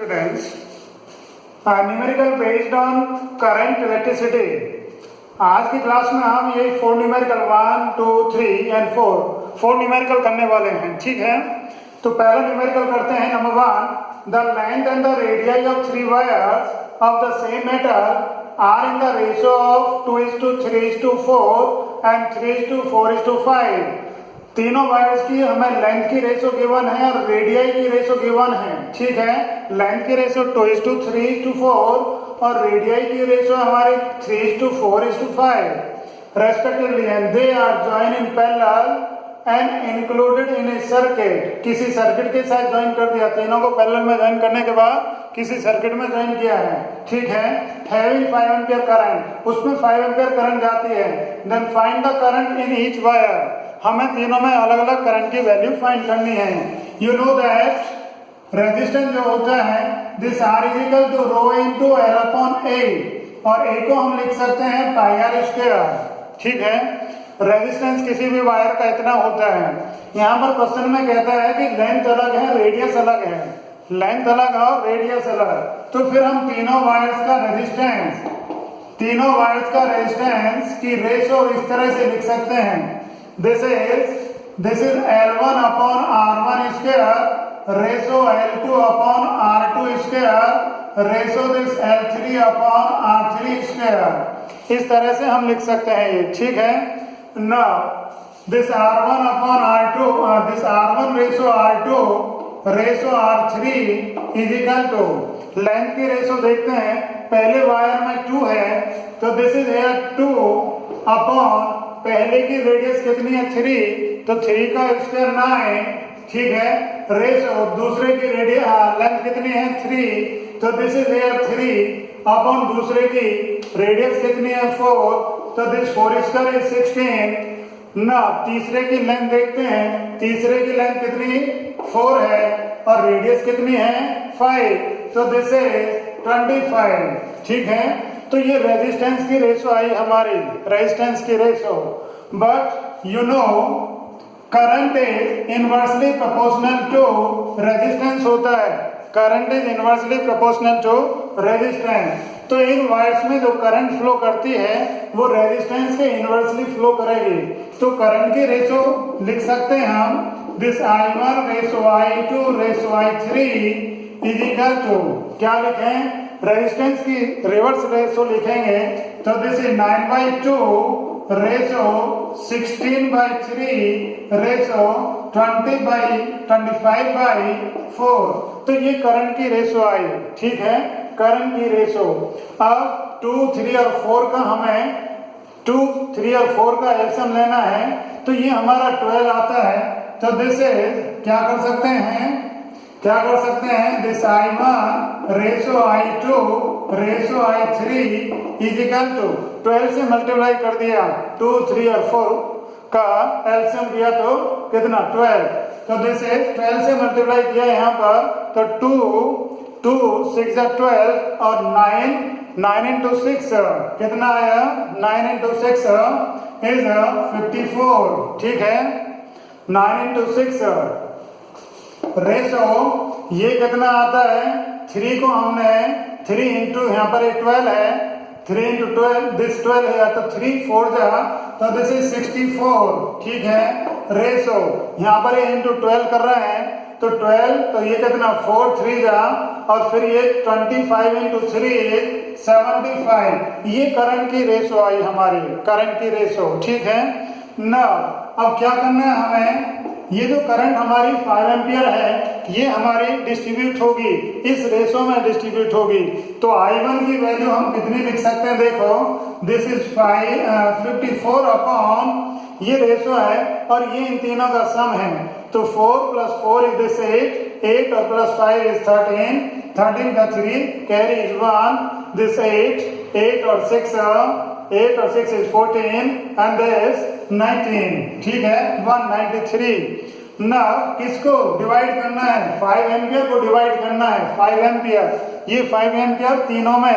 students, numerical based on current electricity. आज की class में हम ये 4 न्यूमेरिकल 1, 2, 3 एंड 4 न्यूमेरिकल करने वाले हैं। ठीक है, तो पहला न्यूमेरिकल करते हैं। Number 1, the length and the radius of 3 wires of the same metal are in the ratio of 2:3:4 and 3:4:5। तीनों वायर्स की हमें लेंथ की रेशो गिवन है और रेडियस की रेशो गिवन है। ठीक है, लेंथ की रेशो 2:3:4 और रेडियस की रेशो हमारी 3:4:5 respectively, and they are join in parallel and included in a circuit. किसी सर्किट के साथ ज्वाइन कर दिया, तीनों को पैरेलल में ज्वाइन करने के बाद किसी सर्किट में ज्वाइन किया है। ठीक है, हैविंग 5 एम्पीयर करंट, उसमें 5 एम्पीयर करंट जाती है। Then find the current in each wire. हमें तीनों में अलग अलग करंट की वैल्यू फाइंड करनी है। यू नो दैट रेजिस्टेंस जो होता है this R is equal to rho into L upon A, और ए को हम लिख सकते हैं पाई आर स्क्वायर। ठीक है, रेजिस्टेंस किसी भी वायर का इतना होता है। यहाँ पर क्वेश्चन में कहता है कि लेंथ अलग है, रेडियस अलग है। लेंथ अलग और रेडियस अलग, तो फिर हम तीनों वायर्स की रेशो इस तरह से लिख सकते हैं। This is L1 upon R1 square ratio L2 upon R2 square ratio this L3 upon R3 square। इस तरह से हम लिख सकते हैं ये। ठीक है, now this R1 upon R2 this R1 ratio R2 ratio R3 is equal to length की रेशो देखते हैं। पहले वायर में 2 है, तो दिस इज here 2 अपॉन पहले की रेडियस कितनी है 3, तो 3 का स्क्वायर 9। ठीक है, रेशो दूसरे की रेडियस लेंथ कितनी है 3, तो दिस इज हियर 3 अपॉन दूसरे की रेडियस कितनी है 4, तो दिस 4 स्क्वायर इज 16 ना। तीसरे की लेंथ देखते हैं, तीसरे की लेंथ कितनी 4 है और रेडियस कितनी है 5, तो दिस इज 25। ठीक है, तो ये रेजिस्टेंस की रेशो आई हमारी, रेजिस्टेंस की रेशो। But you know current is inversely proportional to resistance होता है। Current is inversely proportional to resistance, तो इन वायर्स में जो करंट फ्लो करती है वो रेजिस्टेंस के इनवर्सली फ्लो करेगी। तो करंट की रेशो लिख सकते हैं हम this I1 ratio I2 ratio I3 is equal to, क्या लिखें, रेजिस्टेंस की रिवर्स रेशो लिखेंगे, तो दिस इज 9/2 रेशो 16/3 रेशो 20/25/4। तो ये करंट की रेशो आई। ठीक है, करंट की रेशो। अब 2, 3 और 4 का हमें 2, 3 और 4 का एलसीएम लेना है, तो ये हमारा 12 आता है। तो दिस इज क्या कर सकते हैं this I1 ratio I2 ratio I3 is equal to 12 से मल्टीप्लाई कर दिया, 2, 3 और 4 का एलसीएम किया तो कितना 12, तो दिस इज 12 से मल्टीप्लाई किया यहाँ पर, तो 2 6 12 और 9 into 6 कितना आया, 9 into 6 इज 54। ठीक है, 9 into 6 रेशो ये कितना आता है, 3 को हमने 3 इंटू यहाँ पर 12 है, 3 इंटू 12 दिस 12 है, तो 3 4 जा, तो दिस इज 64। ठीक है, रेशो यहाँ पर ये इंटू 12 कर रहे हैं, तो 12, तो ये कितना 4 3 जा, और फिर ये 25 इंटू 3 इज 75। ये करंट की रेशो आई हमारी, करंट की रेशो। ठीक है ना, अब क्या करना है हमें, ये जो करंट हमारी 5 एम्पियर है ये हमारी डिस्ट्रीब्यूट होगी, इस रेशो में डिस्ट्रीब्यूट होगी। तो I1 की वैल्यू हम कितनी लिख सकते हैं, देखो दिस इज 54 अपॉन ये रेशो है और ये इन तीनों का सम है, तो 4 + 4 इज दिस 8 और +5 इज 13 का 3 कैरी इज 1, दिस 8 और 6 इज 14 एंड दिस 19। ठीक है, 193। ना किसको डिवाइड करना है, 5 एम्पियर को डिवाइड करना है, 5 एम्पियर। ये 5 एम्पियर तीनों में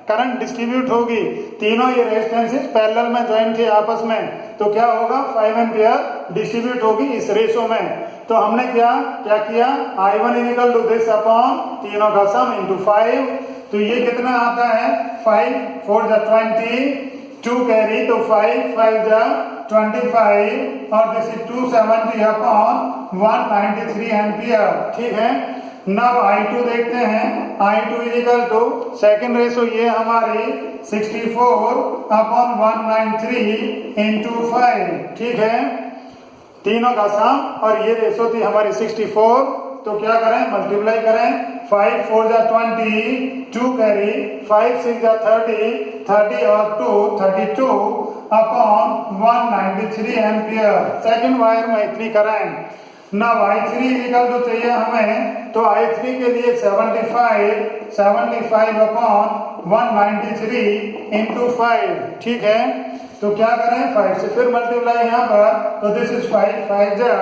करंट डिस्ट्रीब्यूट होगी, तीनों ये रेजिस्टेंसेस पैरेलल में ज्वाइन थे आपस में, तो क्या होगा 5 एम्पियर डिस्ट्रीब्यूट होगी इस रेशो में। तो हमने क्या किया, I1 equal to this upon तीनों का सम इंटू 5, तो ये कितना आता है 5 4 जा 20, 2 कैरी तो 5 5 जा 25 और दिस इज 270 अपॉन 193 एम्पियर। ठीक है, नाउ I2 देखते हैं, I2 equal to second ratio ये हमारी 64 अपॉन 193 इंटू 5। ठीक है, तीनों का सम और ये रेशो थी हमारी 64, तो क्या करें मल्टीप्लाई करें, 5 4 जा 20, 2 कैरी 5 6 जा 30, 30 और 2 32 अपॉन 193 एम्पियर। सेकंड वायर में इतनी करंट। ना I3 इक्वल टू चाहिए हमें, तो I3 के लिए 75 अपॉन 193 इंटू 5। ठीक है, तो क्या करें 5 से फिर मल्टीप्लाई यहाँ पर, तो दिस इज 5 5 जा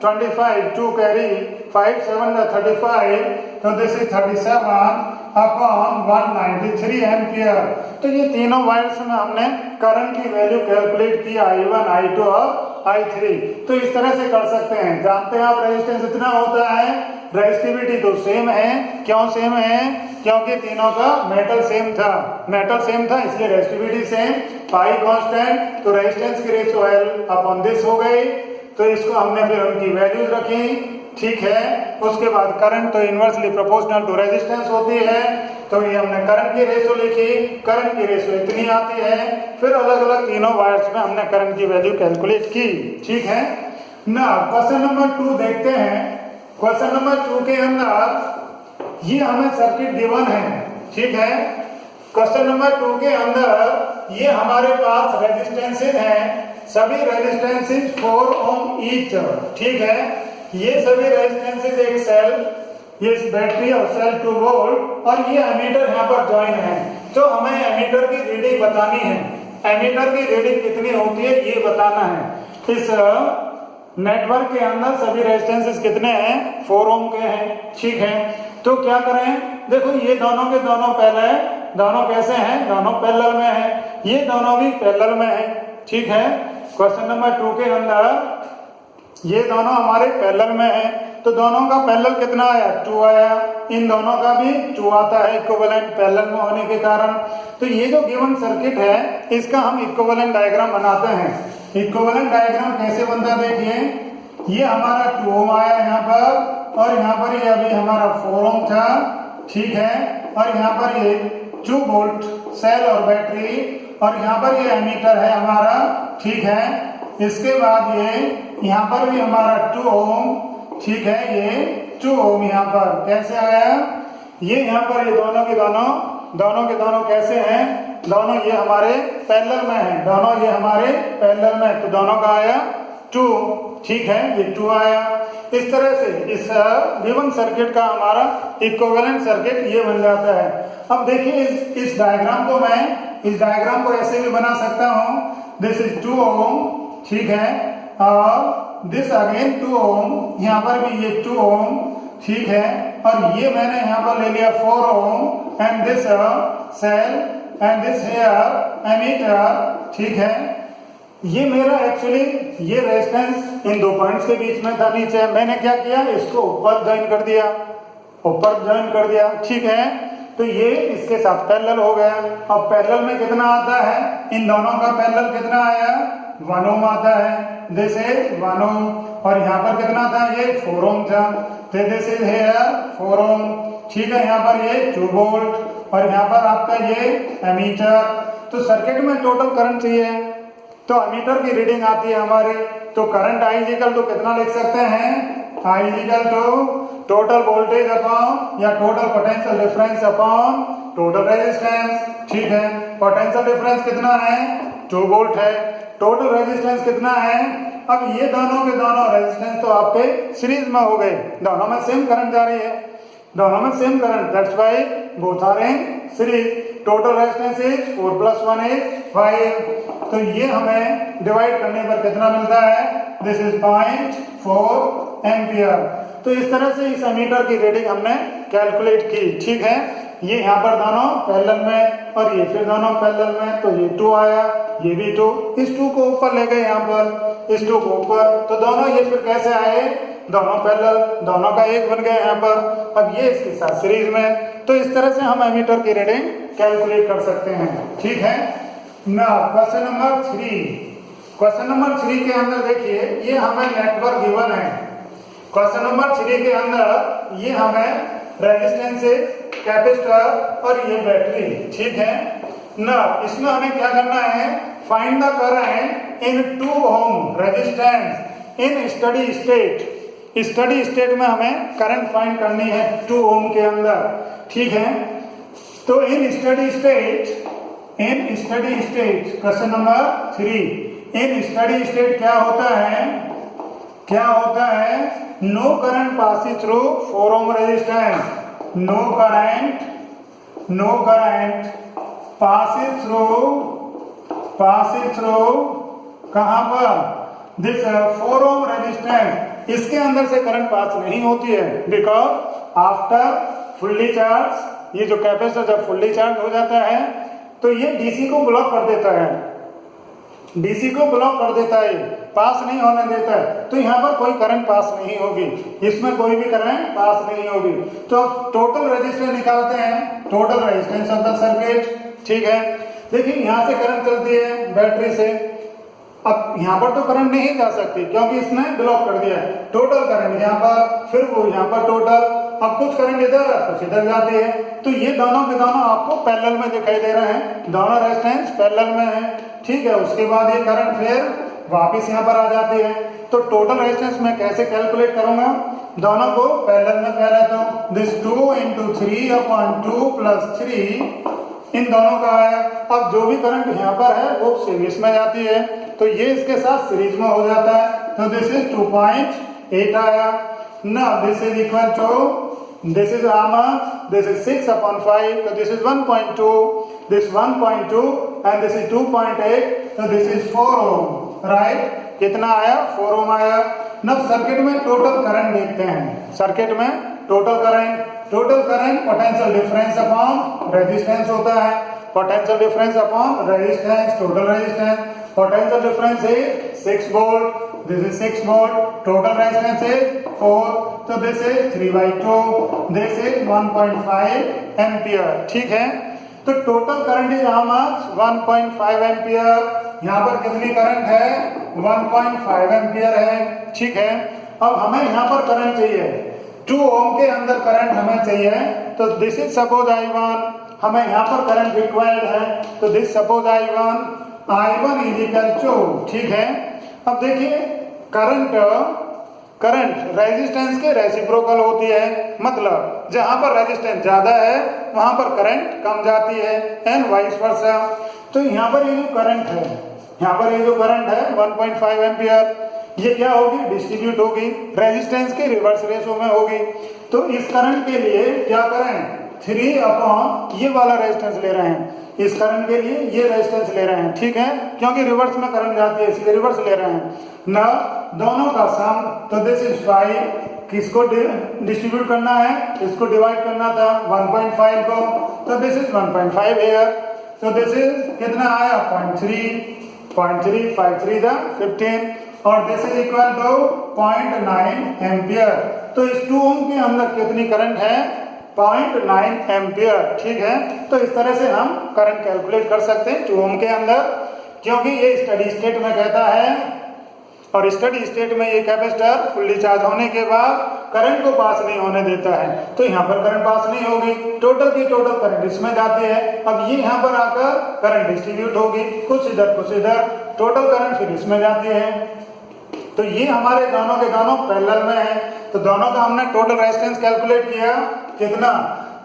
25, 2 कैरी 5 7 जा 35, तो दिस इज 37 अपॉन 193 एम्पियर। तो ये तीनों वायर्स में हमने करंट की वैल्यू कैलकुलेट की, I1 I2 और I3। तो इस तरह से कर सकते हैं। जानते हैं आप रेजिस्टेंस इतना होता है, रेजिस्टिविटी तो सेम है। क्यों सेम है? क्योंकि तीनों का मेटल सेम था इसलिए रेजिस्टिविटी सेम, पाई कांस्टेंट, तो रेजिस्टेंस की रेशियो L अपॉन दिस हो गई। तो इसको हमने फिर उनकी वैल्यूज रखी। ठीक है, उसके बाद करंट तो इनवर्सली प्रोपोर्शनल टू रेजिस्टेंस होती है, तो ये हमने करंट की रेशियो लिखी, करंट की रेशियो इतनी आती है। फिर अलग अलग तीनों वायर्स में हमने करंट की वैल्यू कैलकुलेट की। ठीक है ना, क्वेश्चन नंबर 2 देखते हैं। क्वेश्चन नंबर 2 के अंदर ये हमें सर्किट गिवन है। ठीक है, क्वेश्चन नंबर 2 के अंदर ये हमारे पास रेजिस्टेंसेज हैं, सभी रेजिस्टेंसेज 4 ओम ईच। ठीक है, ये सभी रेजिस्टेंसेज एक सेल, ये बैटरी और सेल 2 वोल्ट और ये एमीटर यहाँ पर ज्वाइन है। तो हमें एमीटर की रीडिंग बतानी है। एमीटर की रीडिंग कितनी होती है ये बताना है। इस नेटवर्क के अंदर सभी रेजिस्टेंसेज कितने हैं? 4 ओम के हैं। ठीक है, तो क्या करें, देखो ये दोनों के दोनों पहले, दोनों कैसे हैं? दोनों पैरेलल में हैं, ये दोनों भी पैरेलल में हैं। ठीक है, क्वेश्चन नंबर 2 के अंदर ये दोनों हमारे पैरेलल में हैं, तो दोनों का पैरेलल कितना आया? 2 आया। इन दोनों का भी 2 आता है इक्विवेलेंट पैरेलल में होने के कारण। तो ये जो गिवन सर्किट है इसका हम इक्विवेलेंट डायग्राम बनाते हैं। इक्विवेलेंट डायग्राम कैसे बनता है देखिए, ये हमारा 2 ओम आया यहाँ पर और यहाँ पर ये अभी हमारा 4 ओम था। ठीक है, और यहाँ पर ये 2 वोल्ट सेल और बैटरी और यहाँ पर ये एमीटर है हमारा। ठीक है, इसके बाद ये यहाँ पर भी हमारा 2 ओम। ठीक है, ये 2 ओम यहाँ पर कैसे आया? ये यहाँ पर ये दोनों के दोनों कैसे हैं? दोनों ये हमारे पैरेलल में हैं, दोनों ये हमारे पैरेलल में, तो दोनों का आया 2। ठीक है, ये 2 आया। इस तरह से इस गिवन सर्किट का हमारा इक्विवेलेंट सर्किट ये बन जाता है। अब देखिए इस डायग्राम को मैं इस डायग्राम को ऐसे भी बना सकता हूँ, दिस इज 2 ओम। ठीक है, और दिस अगेन 2 ओम, यहाँ पर भी ये 2 ओम। ठीक है, और ये मैंने यहाँ पर ले लिया 4 ohm and this cell and this here ammeter. ठीक है, ये मेरा एक्चुअली ये रेजिस्टेंस इन 2 पॉइंट्स के बीच में था नीचे, मैंने क्या किया, इसको ऊपर ज्वाइन कर दिया। ठीक है, तो ये इसके साथ पैरेलल हो गया। अब पैरेलल में कितना आता है? इन दोनों का पैरेलल कितना आया? 1 ओम आता है, दिस इज 1 ओम। और यहाँ पर कितना था? ये 4 ओम था, तो दिस इज हियर 4 ओम। ठीक है, यहाँ पर ये 2 वोल्ट और यहाँ पर आपका ये एमीटर। तो सर्किट में टोटल करंट चाहिए, तो एमीटर की रीडिंग आती है हमारी। तो करंट I इक्वल टू कितना लिख सकते हैं? I equal to total voltage upon या total potential difference upon total resistance. ठीक है, पोटेंशियल डिफरेंस कितना है? 2 वोल्ट है। टोटल रेजिस्टेंस कितना है? अब ये दोनों के दोनों रेजिस्टेंस तो आपके सीरीज में हो गए, दोनों में सेम करंट जा रही है, दोनों में same current, that's why both are in series. Total resistance is 4 + 1 = 5। तो ये हमें डिवाइड करने पर कितना मिलता है? This is 0.4 ampere. तो इस तरह से इस एमीटर की रीडिंग हमने कैलकुलेट की। ठीक है, ये यहाँ पर दोनों पैरेलल में और ये फिर दोनों पैरेलल में, तो ये 2 आया, ये भी 2, इस 2 को ऊपर ले गए यहाँ पर, इस 2 को ऊपर, तो दोनों ये फिर कैसे आए? दोनों पैरेलल, दोनों का एक बन गया यहाँ पर। अब ये इसके साथ सीरीज में, तो इस तरह से हम एमीटर की रीडिंग कैलकुलेट कर सकते हैं। ठीक है ना। क्वेश्चन नंबर 3, क्वेश्चन नंबर 3 के अंदर देखिए ये हमें नेटवर्क गिवन है। क्वेश्चन नंबर 3 के अंदर ये हमें रेजिस्टेंसेस, कैपेसिटर और ये बैटरी। ठीक है ना। इसमें हमें क्या करना है, find the current in 2 ohm resistance in steady state. Steady state में हमें करंट फाइंड करनी है 2 ओम के अंदर। ठीक है, तो in steady state, in steady state question number 3, in steady state क्या होता है, क्या होता है, no current passing through 4 ohm resistance, no current, no current passing through कहां पर, दिस 4 ओम रेजिस्टेंस, इसके अंदर से करंट पास नहीं होती है, बिकॉज आफ्टर फुल्ली चार्ज, ये जो कैपेसिटर जब फुल्ली चार्ज हो जाता है तो ये डीसी को ब्लॉक कर देता है, डीसी को ब्लॉक कर देता है, पास नहीं होने देता है, तो यहाँ पर कोई करंट पास नहीं होगी, इसमें कोई भी करंट पास नहीं होगी। तो अब टोटल रेजिस्टेंस निकालते हैं, total resistance of the circuit. ठीक है, देखिए यहाँ से करंट चलती है बैटरी से, अब यहाँ पर तो करंट नहीं जा सकती क्योंकि इसने ब्लॉक कर दिया है, टोटल करंट यहाँ पर, फिर वो यहाँ पर टोटल, अब कुछ करंट इधर कुछ इधर जाती है, तो ये दोनों के दोनों आपको पैरेलल में दिखाई दे रहे हैं, दोनों रेजिस्टेंस पैरेलल में है। ठीक है, उसके बाद ये करंट फिर वापस यहाँ पर आ जाती है, तो टोटल रेजिस्टेंस मैं कैसे कैलकुलेट करूंगा, दोनों को पैरेलल में पहले तो दिस 2 × 3/2 + 3 इन दोनों का है। अब जो भी करंट यहाँ पर है वो सीरीज में जाती है, तो ये इसके साथ सीरीज में हो जाता है, तो दिस इज 2.8 आया ना। This is equal to, this is this is 6/5, तो this is 1.2, this 1.2 and this is 2.8, तो दिस इज 4 ओम, राइट। कितना आया, 4 ओम आया। अब सर्किट में टोटल करंट देखते हैं, सर्किट में total current, total current potential difference upon resistance होता है, potential difference upon resistance, total resistance, potential difference is 6 volt, this is 6 volt, total resistance is 4, तो this is 3/2, this is 1.5 ampere. ठीक है, तो total current is how much, 1.5 ampere. यहाँ पर कितनी current है, 1.5 एम्पियर है। ठीक है, अब हमें यहाँ पर करंट चाहिए, 2 ओम के अंदर करंट हमें चाहिए, तो दिस इज सपोज I1, हमें यहाँ पर करंट रिक्वायर्ड है, तो this suppose I1 is equal to, ठीक है। अब देखिए करंट रेजिस्टेंस के रेसिप्रोकल होती है, मतलब जहां पर रेजिस्टेंस ज्यादा है वहां पर करंट कम जाती है, एंड वाइस वर्सा। तो यहाँ पर ये जो करंट है, यहाँ पर ये जो करंट है 1.5 एम्पियर, ये क्या होगी, डिस्ट्रीब्यूट होगी, रेजिस्टेंस के रिवर्स रेशो में होगी। तो इस करंट के लिए क्या करें, 3 ये वाला रेजिस्टेंस ले रहे हैं, इस करंट के लिए ये रेजिस्टेंस ले रहे हैं। ठीक है, क्योंकि रिवर्स में करंट जाती है इसलिए रिवर्स ले रहे हैं ना, दोनों का सम, तो दिस इज 5, किसको डिस्ट्रीब्यूट करना है, इसको डिवाइड करना था 1.5 को, तो दिस इज 1.5 हियर, तो दिस इज कितना आया 0.3, 5 3 15, और this is equal to 0.9 ampere. तो इस 2 ओम के अंदर कितनी करंट है, 0.9 एम्पियर। ठीक है, तो इस तरह से हम करंट कैलकुलेट कर सकते हैं 2 ओम के अंदर, क्योंकि ये स्टडी स्टेट में कहता है, और स्टडी स्टेट में ये कैपेसिटर फुल्ली चार्ज होने के बाद करंट को पास नहीं होने देता है, तो यहाँ पर करंट पास नहीं होगी, टोटल की टोटल करंट इसमें जाती है। अब ये यहाँ पर आकर करंट डिस्ट्रीब्यूट होगी, कुछ इधर कुछ इधर, टोटल करंट फिर इसमें जाती है। तो ये हमारे दोनों के दोनों पैरेलल में है, तो दोनों का हमने टोटल रेजिस्टेंस कैलकुलेट किया, कितना,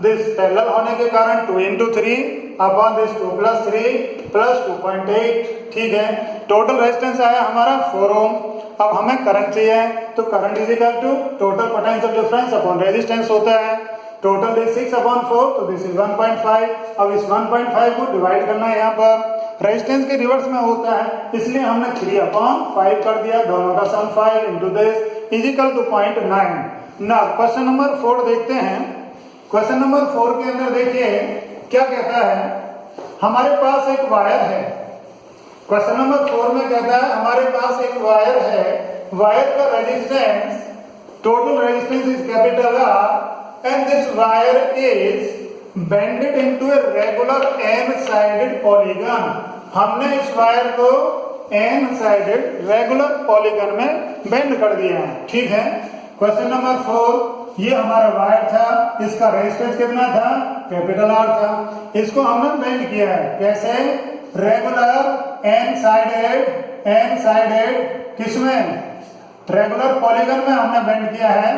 दिस पैरेलल होने के कारण 2 × 3 अपॉन दिस 2 + 3 + 2.8। ठीक है, टोटल रेजिस्टेंस आया हमारा 4 ओम। अब हमें करंट चाहिए, तो current is equal to total potential difference upon resistance होता है, टोटल दिस 6/4, तो दिस इज 1.5। अब इस 1.5 को डिवाइड करना है, यहाँ पर रेजिस्टेंस के रिवर्स में होता है, इसलिए हमने 3/5 कर दिया, दोनों का सम 5 × दिस इज इक्वल टू 0.9। ना क्वेश्चन नंबर 4 देखते हैं। क्वेश्चन नंबर 4 के अंदर देखिए क्या कहता है, हमारे पास एक वायर है, क्वेश्चन नंबर 4 में कहता है हमारे पास एक वायर है, वायर का resistance total resistance is capital R and this wire is bended into a regular n-sided polygon. हमने इस वायर को n-sided regular polygon में बेंड कर दिया है, ठीक है। क्वेश्चन नंबर 4, ये हमारा वायर था, इसका रेजिस्टेंस कितना था? कैपिटल R था। इसको हमने बेंड किया है, कैसे? रेगुलर n-sided किसमें? रेगुलर पॉलीगन में हमने बेंड किया है,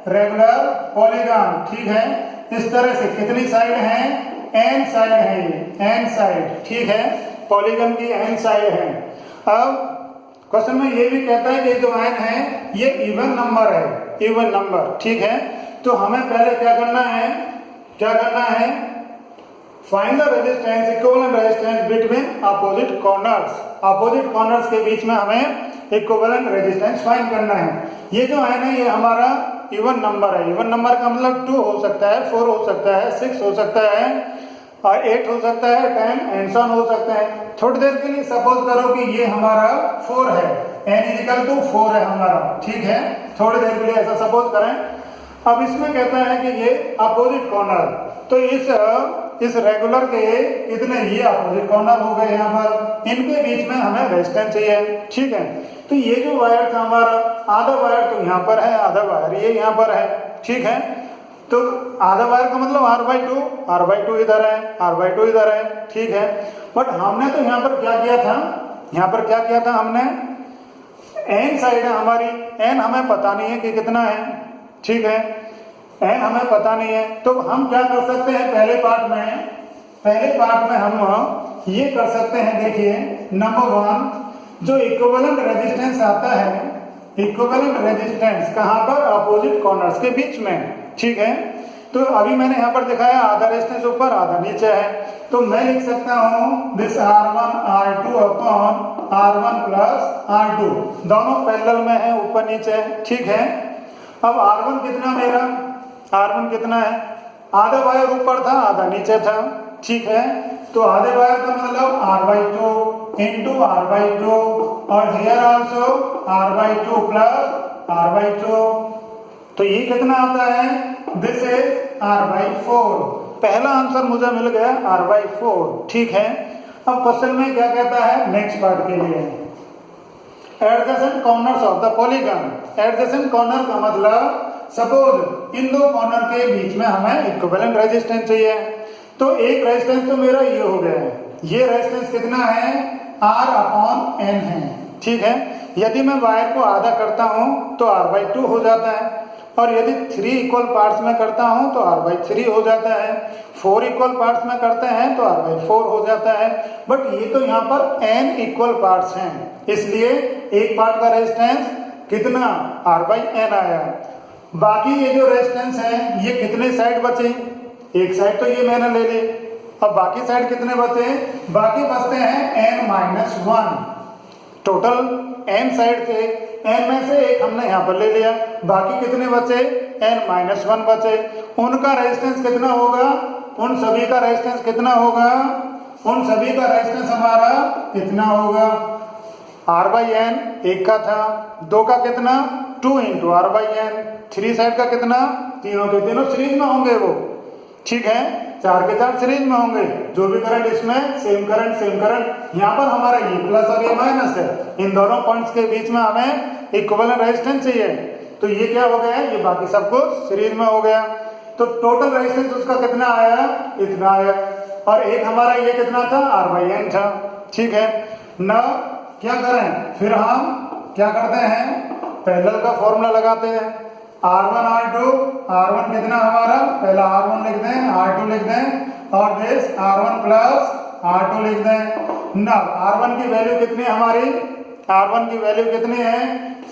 रेगुलर पॉलीगन, ठीक है। इस तरह से कितनी साइड हैं? n साइड है, ये n साइड, ठीक है। पॉलीगन की n साइड है। अब क्वेश्चन में ये भी कहता है कि जो n है ये इवन नंबर है, इवन नंबर, ठीक है। तो हमें पहले क्या करना है? क्या करना है? Find the resistance, equivalent resistance between opposite corners. Opposite corners के बीच में हमें इक्विवेलेंट रेजिस्टेंस फाइंड करना है। ये जो है ना, ये हमारा इवन नंबर है। इवन नंबर का मतलब 2 हो सकता है, 4 हो सकता है, 6 हो सकता है और 8 हो सकता है, 10 एंड सो ऑन हो सकता है। थोड़ी देर के लिए सपोज करो कि ये हमारा 4 है, n इक्वल टू 4 है हमारा, ठीक है। थोड़ी देर के लिए ऐसा सपोज करें। अब इसमें कहता है कि ये अपोजिट कॉर्नर, तो इस रेगुलर के इतने ये अपोजिट कॉर्नर हो गए यहाँ पर, इनके बीच में हमें रेजिस्टेंस चाहिए, ठीक है। तो ये जो वायर था हमारा, आधा वायर तो यहाँ पर है, आधा वायर ये यहाँ पर है, ठीक है। तो आधा वायर का मतलब r/2 इधर है, r/2 इधर है, ठीक है। बट हमने तो यहाँ पर क्या किया था? यहाँ पर क्या किया था हमने? n साइड है हमारी, n हमें पता नहीं है कि कितना है, ठीक है। n हमें पता नहीं है, तो हम क्या कर सकते हैं? पहले पार्ट में हम ये कर सकते हैं। देखिए नंबर 1, जो इक्विवेलेंट रेजिस्टेंस आता है, इक्विवेलेंट रेजिस्टेंस कहाँ पर? अपोजिट कॉर्नर्स के बीच में, ठीक है। तो अभी मैंने यहाँ पर दिखाया आधा रेजिस्टेंस ऊपर आधा नीचे है, तो मैं लिख सकता हूँ this R1 R2 upon R1 plus R2, दोनों पैरेलल में है, ऊपर नीचे है, ठीक है। अब R1 कितना मेरा? R1 कितना है? आधा वायर ऊपर था, आधा नीचे था, ठीक है। तो आधे वायर का मतलब R/2 इंटू R/2 और here also R/2 plus R/2, तो ये कितना आता है? This is R/4। पहला आंसर मुझे मिल गया R/4, ठीक है। अब क्वेश्चन में क्या कहता है नेक्स्ट पार्ट के लिए? Adjacent corners of the polygon. Adjacent corner का मतलब सपोज इन दो कॉर्नर के बीच में हमें इक्विवेलेंट रेजिस्टेंस चाहिए, तो एक रेजिस्टेंस तो मेरा ये हो गया है, ये रेजिस्टेंस कितना है? R/n है, ठीक है। यदि मैं वायर को आधा करता हूं तो R/2 हो जाता है, और यदि 3 इक्वल पार्ट्स में करता हूं तो R/3 हो जाता है, 4 इक्वल पार्ट्स में करते हैं तो R/4 हो जाता है। बट ये तो यहाँ पर n इक्वल पार्ट्स हैं, इसलिए एक पार्ट का रेजिस्टेंस कितना? R/n आया। बाकी ये जो रेजिस्टेंस है ये कितने साइड बचे? एक साइड तो ये मैंने ले ली, अब बाकी साइड कितने बचे? बाकी बचते हैं n-1। टोटल n साइड थे, n में से एक हमने यहाँ पर ले लिया, बाकी कितने बचे? n-1 बचे। उनका रेजिस्टेंस कितना होगा? उन सभी का रेजिस्टेंस कितना होगा? उन सभी का रेजिस्टेंस हमारा कितना होगा? R/n एक का था, 2 का कितना? 2 इंटू R/n, 3 साइड का कितना? तीनों के तीनों सीरीज में होंगे वो, ठीक है। 4 के 4 सीरीज में होंगे, जो भी करंट इसमें सेम करंट। यहाँ पर हमारा ये प्लस और ये माइनस है, इन दोनों पॉइंट्स के बीच में हमें इक्विवेलेंट रेजिस्टेंस चाहिए, तो ये क्या हो गया? ये बाकी सब कुछ सीरीज में हो गया। तो टोटल रेजिस्टेंस उसका कितना आया? इतना आया। और एक हमारा ये कितना था? R/n था, ठीक है ना। क्या करें फिर? हम क्या करते हैं? पैरेलल का फॉर्मूला लगाते हैं। R1 R1 कितना हमारा? पहला R1 लिख दें, R2 लिख दें और दिस R1 प्लस R2 लिख दें। ना R1 की वैल्यू कितनी है हमारी? R1 की वैल्यू कितनी है?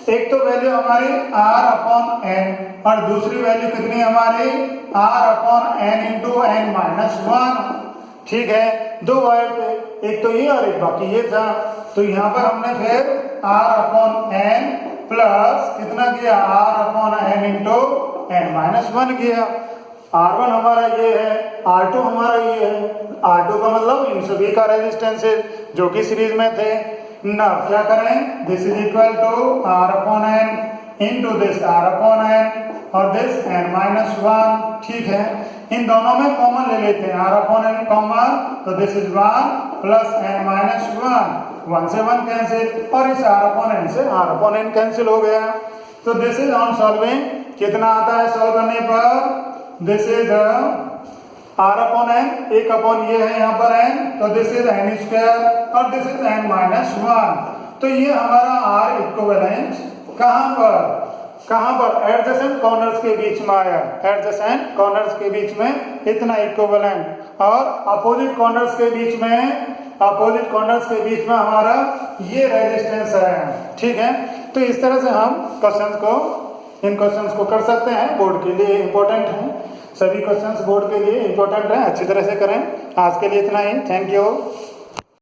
एक तो वैल्यू हमारी R/n और दूसरी वैल्यू कितनी है हमारी? R/n इंटू n-1, ठीक है। 2 वायर थे, एक तो ये और एक बाकी ये था, तो यहाँ पर हमने फिर R/n प्लस कितना किया? R/n इंटू n-1 किया। R1 हमारा ये है, R2 हमारा ये है। R2 का मतलब इन सभी का रेजिस्टेंस है जो कि सीरीज में थे ना। क्या करें? This is equal to R/n into this r upon n और this n minus 1, ठीक है। इन दोनों में कॉमन ले लेते हैं, r upon n कॉमन, तो this is 1 plus n minus 1, 1 से 1 कैंसिल और इस r upon n से r upon n कैंसिल हो गया। तो दिस इज ऑन सॉल्विंग, कितना आता है सॉल्व करने पर, this is r upon n, एक अपॉन ये है यहाँ पर n, तो दिस इज n स्क्वायर और दिस इज n माइनस 1। तो ये हमारा r इक्विवेलेंट कहाँ पर एडजेसेंट कॉर्नर्स के बीच में आया, एडजेसेंट कॉर्नर्स के बीच में इतना इक्विवेलेंट, और अपोजिट कॉर्नर्स के बीच में हमारा ये रेजिस्टेंस है, ठीक है। तो इस तरह से हम इन क्वेश्चंस को कर सकते हैं, बोर्ड के लिए इंपॉर्टेंट है, सभी क्वेश्चंस बोर्ड के लिए इंपॉर्टेंट है, अच्छी तरह से करें। आज के लिए इतना ही, थैंक यू।